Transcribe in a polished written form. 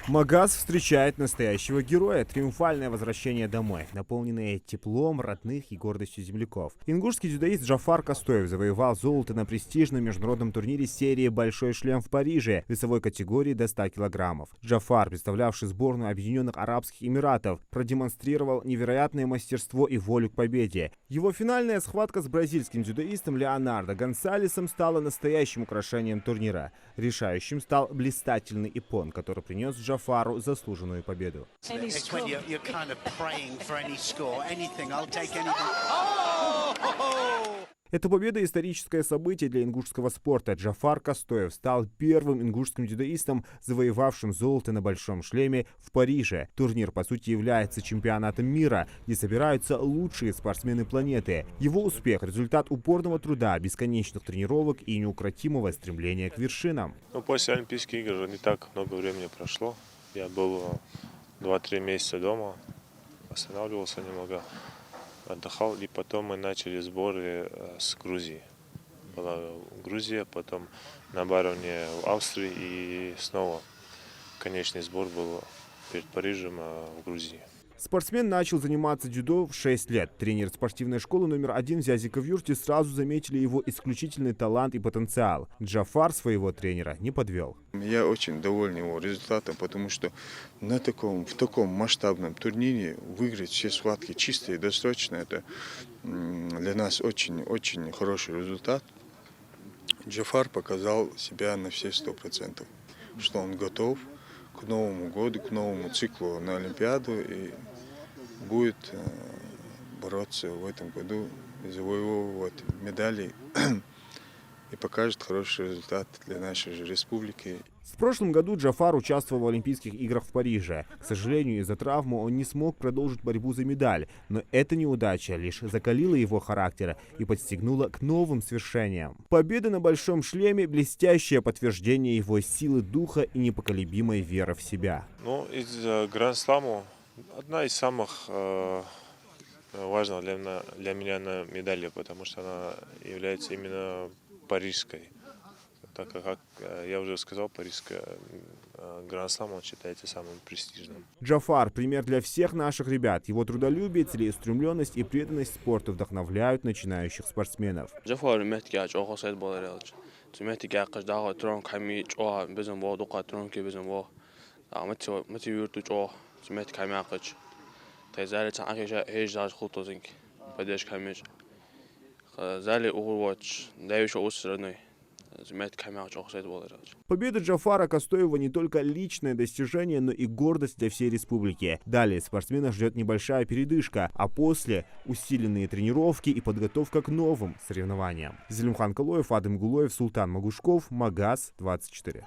Магаз встречает настоящего героя. Триумфальное возвращение домой, наполненное теплом родных и гордостью земляков. Ингушский дзюдоист Джафар Костоев завоевал золото на престижном международном турнире серии «Большой шлем» в Париже весовой категории до 100 килограммов. Джафар, представлявший сборную Объединенных Арабских Эмиратов, продемонстрировал невероятное мастерство и волю к победе. Его финальная схватка с бразильским дзюдоистом Леонардо Гонсалесом стала настоящим украшением турнира. Решающим стал блистательный иппон, который принес Джафару заслуженную победу. Эта победа – историческое событие для ингушского спорта. Джафар Костоев стал первым ингушским дзюдоистом, завоевавшим золото на большом шлеме в Париже. Турнир, по сути, является чемпионатом мира, где собираются лучшие спортсмены планеты. Его успех – результат упорного труда, бесконечных тренировок и неукротимого стремления к вершинам. После Олимпийских игр не так много времени прошло. Я был 2-3 месяца дома, останавливался немного, отдыхал, и потом мы начали сборы с Грузии. Была Грузия, потом на Бароне в Австрии, и снова конечный сбор был перед Парижем в Грузии. Спортсмен начал заниматься дзюдо в 6 лет. Тренер спортивной школы номер 1 в Зязиковюрте сразу заметили его исключительный талант и потенциал. Джафар своего тренера не подвел. Я очень доволен его результатом, потому что в таком масштабном турнире выиграть все схватки чисто и досрочно — это для нас очень хороший результат. Джафар показал себя на все 100%, что он готов к Новому году, к новому циклу на Олимпиаду и будет бороться в этом году, завоевывать медали и покажет хороший результат для нашей же республики. В прошлом году Джафар участвовал в Олимпийских играх в Париже. К сожалению, из-за травмы он не смог продолжить борьбу за медаль, но эта неудача лишь закалила его характер и подстегнула к новым свершениям. Победа на большом шлеме – блестящее подтверждение его силы духа и непоколебимой веры в себя. Из Гранд-слама одна из самых важных для меня на медали, потому что она является именно парижской. Так как я уже сказал, парижская Гранд-слам считается самым престижным. Джафар – пример для всех наших ребят. Его трудолюбие, целеустремленность и преданность спорту вдохновляют начинающих спортсменов. Победа Джафара Костоева не только личное достижение, но и гордость для всей республики. Далее спортсмена ждет небольшая передышка, а после усиленные тренировки и подготовка к новым соревнованиям. Зелимхан Калоев, Адам Гулоев, Султан Магушков, Магаз 24.